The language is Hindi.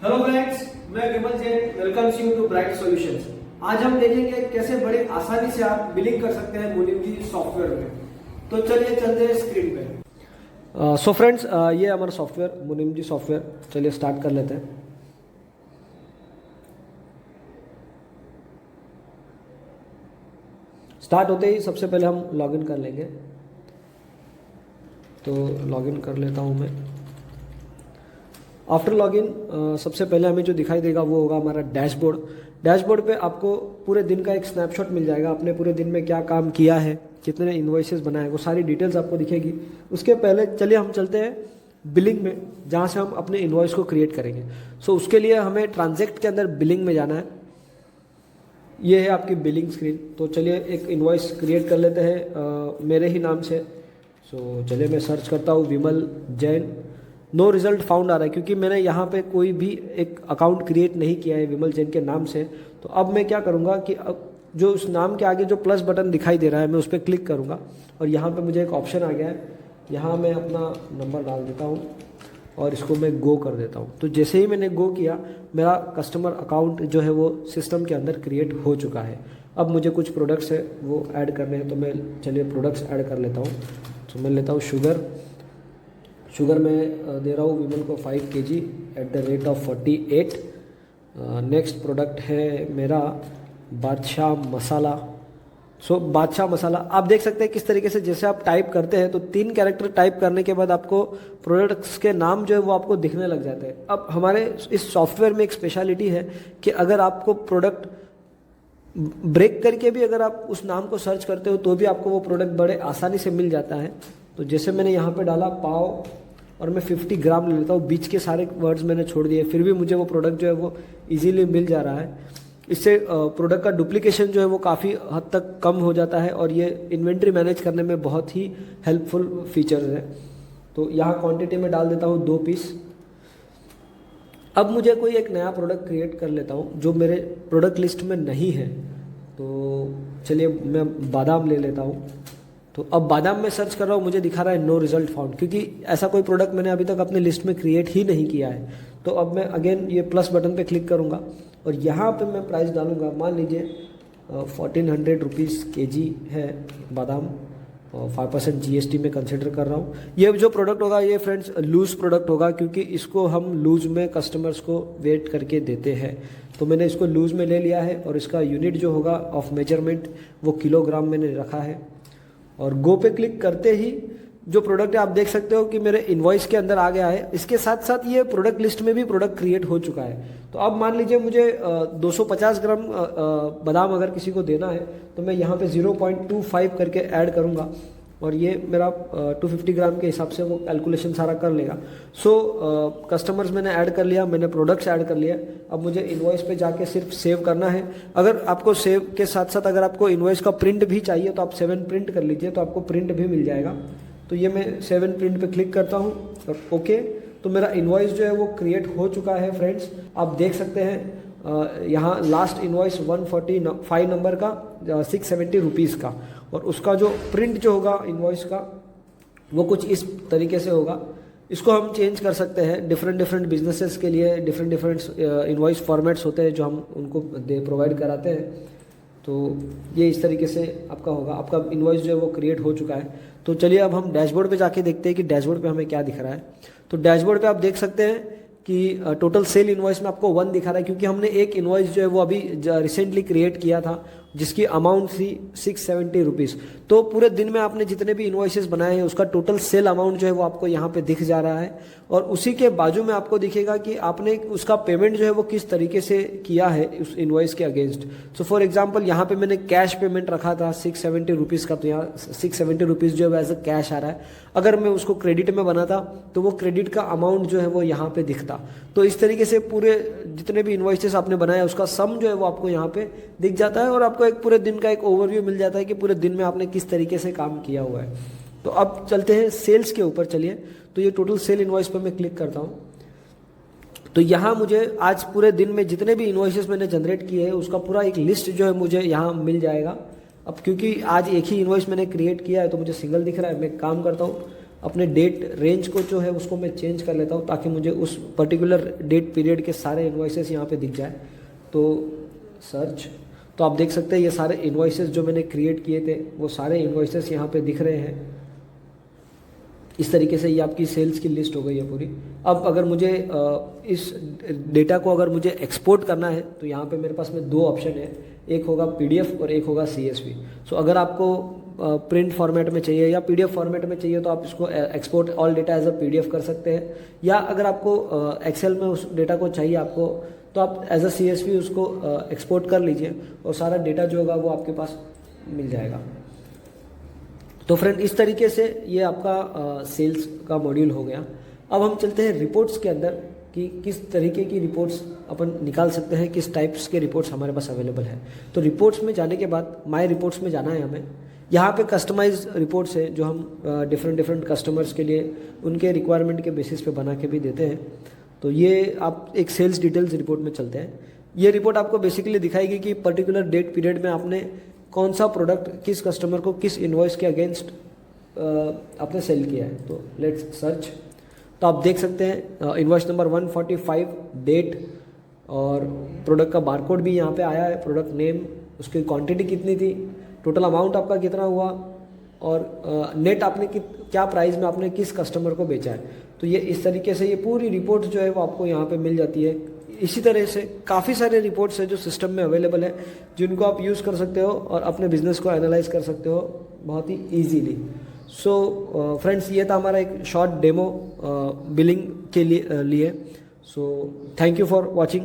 हेलो फ्रेंड्स, मैं Vimal Jain welcomes you to Bright Solutions. आज हम देखेंगे कैसे बड़े आसानी से आप बिलिंग कर सकते हैं मुनिम जी सॉफ्टवेयर में। तो चलिए चलते हैं स्क्रीन पे। सो फ्रेंड्स, ये हमारा सॉफ्टवेयर मुनिम जी सॉफ्टवेयर। चलिए स्टार्ट कर लेते हैं। स्टार्ट होते ही सबसे पहले हम लॉगिन कर लेंगे। तो लॉगिन कर लेता हूँ मैं। आफ्टर लॉगिन सबसे पहले हमें जो दिखाई देगा वो होगा हमारा डैशबोर्ड। डैशबोर्ड पे आपको पूरे दिन का एक स्नैपशॉट मिल जाएगा। आपने पूरे दिन में क्या काम किया है, कितने इन्वॉइसेस बनाए, वो सारी डिटेल्स आपको दिखेगी। उसके पहले चलिए हम चलते हैं बिलिंग में, जहाँ से हम अपने इन्वॉइस को क्रिएट करेंगे। सो उसके लिए हमें ट्रांजैक्ट के अंदर बिलिंग में जाना है। ये है आपकी बिलिंग स्क्रीन। तो चलिए एक इन्वॉइस क्रिएट कर लेते हैं मेरे ही नाम से। सो चलिए मैं सर्च करता हूँ विमल जैन। नो रिजल्ट फाउंड आ रहा है क्योंकि मैंने यहाँ पे कोई भी एक अकाउंट क्रिएट नहीं किया है विमल जैन के नाम से। तो अब मैं क्या करूँगा कि अब जो उस नाम के आगे जो प्लस बटन दिखाई दे रहा है मैं उस पर क्लिक करूँगा और यहाँ पे मुझे एक ऑप्शन आ गया है। यहाँ मैं अपना नंबर डाल देता हूँ और इसको मैं गो कर देता हूँ। तो जैसे ही मैंने गो किया, मेरा कस्टमर अकाउंट जो है वो सिस्टम के अंदर क्रिएट हो चुका है। अब मुझे कुछ प्रोडक्ट्स है वो ऐड करने हैं। तो मैं चलिए प्रोडक्ट्स ऐड कर लेता हूँ। तो मैं लेता हूँ शुगर मैं दे रहा हूँ विमल को 5 kg at the rate of 48। Next product है मेरा बादशाह मसाला। सो बादशाह मसाला आप देख सकते हैं किस तरीके से जैसे आप टाइप करते हैं तो 3 कैरेक्टर टाइप करने के बाद आपको प्रोडक्ट्स के नाम जो है वो आपको दिखने लग जाते हैं। अब हमारे इस सॉफ्टवेयर में एक स्पेशलिटी है कि अगर आपको प्रोडक्ट ब्रेक करके भी अगर आप उस नाम को सर्च करते हो तो भी आपको वो प्रोडक्ट बड़े आसानी से मिल जाता है। तो जैसे मैंने यहाँ पे डाला पाव और मैं 50 ग्राम ले लेता हूँ। बीच के सारे वर्ड्स मैंने छोड़ दिए, फिर भी मुझे वो प्रोडक्ट जो है वो इजीली मिल जा रहा है। इससे प्रोडक्ट का डुप्लीकेशन जो है वो काफ़ी हद तक कम हो जाता है और ये इन्वेंट्री मैनेज करने में बहुत ही हेल्पफुल फीचर्स है। तो यहाँ क्वांटिटी में डाल देता हूँ 2 पीस। अब मुझे कोई एक नया प्रोडक्ट क्रिएट कर लेता हूँ जो मेरे प्रोडक्ट लिस्ट में नहीं है। तो चलिए मैं बादाम ले लेता हूँ। तो अब बादाम में सर्च कर रहा हूँ, मुझे दिखा रहा है नो रिजल्ट फाउंड, क्योंकि ऐसा कोई प्रोडक्ट मैंने अभी तक अपने लिस्ट में क्रिएट ही नहीं किया है। तो अब मैं अगेन ये प्लस बटन पे क्लिक करूँगा और यहाँ पे मैं प्राइस डालूँगा। मान लीजिए 1400 रुपीज़ kg है बादाम और 5% GST में कंसिडर कर रहा हूँ। ये जो प्रोडक्ट होगा ये फ्रेंड्स लूज़ प्रोडक्ट होगा क्योंकि इसको हम लूज़ में कस्टमर्स को वेट करके देते हैं। तो मैंने इसको लूज़ में ले लिया है और इसका यूनिट जो होगा ऑफ मेजरमेंट वो किलोग्राम मैंने रखा है। और गो पे क्लिक करते ही जो प्रोडक्ट है आप देख सकते हो कि मेरे इनवॉइस के अंदर आ गया है। इसके साथ साथ ये प्रोडक्ट लिस्ट में भी प्रोडक्ट क्रिएट हो चुका है। तो अब मान लीजिए मुझे 250 ग्राम बादाम अगर किसी को देना है तो मैं यहाँ पे 0.25 करके ऐड करूँगा और ये मेरा 250 ग्राम के हिसाब से वो कैलकुलेशन सारा कर लेगा। सो कस्टमर्स मैंने ऐड कर लिया, मैंने प्रोडक्ट्स ऐड कर लिया। अब मुझे इनवॉइस पे जाके सिर्फ सेव करना है। अगर आपको सेव के साथ साथ अगर आपको इनवॉइस का प्रिंट भी चाहिए तो आप 7 प्रिंट कर लीजिए, तो आपको प्रिंट भी मिल जाएगा। तो ये मैं 7 प्रिंट पे क्लिक करता हूँ और ओके। तो मेरा इनवॉइस जो है वो क्रिएट हो चुका है फ्रेंड्स। आप देख सकते हैं यहाँ लास्ट इनवॉइस 145 नंबर का 670 रुपीज़ का, और उसका जो प्रिंट जो होगा इनवॉइस का वो कुछ इस तरीके से होगा। इसको हम चेंज कर सकते हैं। डिफरेंट बिजनेसेस के लिए डिफरेंट इनवॉइस फॉर्मेट्स होते हैं जो हम उनको प्रोवाइड कराते हैं। तो ये इस तरीके से आपका होगा। आपका इनवॉइस जो है वो क्रिएट हो चुका है। तो चलिए अब हम डैशबोर्ड पे जाके देखते हैं कि डैशबोर्ड पे हमें क्या दिख रहा है। तो डैशबोर्ड पे आप देख सकते हैं कि टोटल सेल इनवॉइस में आपको 1 दिखा रहा है क्योंकि हमने एक इनवॉइस जो है वो अभी रिसेंटली क्रिएट किया था जिसकी अमाउंट थी 670 रुपीज़। तो पूरे दिन में आपने जितने भी इनवॉइसेस बनाए हैं उसका टोटल सेल अमाउंट जो है वो आपको यहाँ पे दिख जा रहा है और उसी के बाजू में आपको दिखेगा कि आपने उसका पेमेंट जो है वो किस तरीके से किया है उस इनवॉइस के अगेंस्ट। सो फॉर एग्जांपल यहाँ पे मैंने कैश पेमेंट रखा था 670 रुपीज़ का, तो यहाँ 670 रुपीज़ जो है एज अ कैश आ रहा है। अगर मैं उसको क्रेडिट में बनाता तो वो क्रेडिट का अमाउंट जो है वो यहाँ पे दिखता। तो इस तरीके से पूरे जितने भी इनवॉइसेस आपने बनाया उसका सम जो है वो आपको यहाँ पे दिख जाता है और आपको एक पूरे दिन का एक ओवरव्यू मिल जाता है कि पूरे दिन में आपने किस तरीके से काम किया हुआ है। तो अब चलते हैं सेल्स के ऊपर। चलिए, तो ये टोटल सेल इनवॉइस पर मैं क्लिक करता हूँ। तो यहाँ मुझे आज पूरे दिन में जितने भी इनवॉइसेस मैंने जनरेट किए हैं उसका पूरा एक लिस्ट जो है मुझे यहाँ मिल जाएगा। अब क्योंकि आज एक ही इनवॉइस मैंने क्रिएट किया है तो मुझे सिंगल दिख रहा है। मैं काम करता हूँ, अपने डेट रेंज को जो है उसको मैं चेंज कर लेता हूँ ताकि मुझे उस पर्टिकुलर डेट पीरियड के सारे इन्वॉइसेस यहाँ पे दिख जाए। तो सर्च, तो आप देख सकते हैं ये सारे इन्वॉइसेस जो मैंने क्रिएट किए थे वो सारे इन्वॉइसेस यहाँ पे दिख रहे हैं। इस तरीके से ये आपकी सेल्स की लिस्ट हो गई है पूरी। अब अगर मुझे इस डेटा को अगर मुझे एक्सपोर्ट करना है तो यहाँ पे मेरे पास में दो ऑप्शन है, एक होगा पीडीएफ और एक होगा सीएसवी। सो अगर आपको प्रिंट फॉर्मेट में चाहिए या पीडीएफ फॉर्मेट में चाहिए तो आप इसको export all data as a PDF कर सकते हैं, या अगर आपको एक्सेल में उस डेटा को चाहिए आपको तो आप एज अ सीएसवी उसको एक्सपोर्ट कर लीजिए और सारा डेटा जो होगा वो आपके पास मिल जाएगा। तो फ्रेंड इस तरीके से ये आपका सेल्स का मॉड्यूल हो गया। अब हम चलते हैं रिपोर्ट्स के अंदर कि किस तरीके की रिपोर्ट्स अपन निकाल सकते हैं, किस टाइप्स के रिपोर्ट्स हमारे पास अवेलेबल है। तो रिपोर्ट्स में जाने के बाद माय रिपोर्ट्स में जाना है हमें। यहाँ पे कस्टमाइज रिपोर्ट्स है जो हम डिफरेंट कस्टमर्स के लिए उनके रिक्वायरमेंट के बेसिस पे बना के भी देते हैं। तो ये आप एक सेल्स डिटेल्स रिपोर्ट में चलते हैं। ये रिपोर्ट आपको बेसिकली दिखाएगी कि पर्टिकुलर डेट पीरियड में आपने कौन सा प्रोडक्ट किस कस्टमर को किस इन्वॉइस के अगेंस्ट आपने सेल किया है। तो लेट्स सर्च, तो आप देख सकते हैं इन्वॉइस नंबर 145, डेट और प्रोडक्ट का बारकोड भी यहाँ पे आया है, प्रोडक्ट नेम, उसकी क्वांटिटी कितनी थी, टोटल अमाउंट आपका कितना हुआ और नेट आपने क्या प्राइस में आपने किस कस्टमर को बेचा है। तो ये इस तरीके से ये पूरी रिपोर्ट जो है वो आपको यहाँ पे मिल जाती है। इसी तरह से काफ़ी सारे रिपोर्ट्स हैं जो सिस्टम में अवेलेबल है जिनको आप यूज़ कर सकते हो और अपने बिजनेस को एनालाइज कर सकते हो बहुत ही ईजीली। सो फ्रेंड्स ये था हमारा एक शॉर्ट डेमो बिलिंग के लिए। So thank you for watching.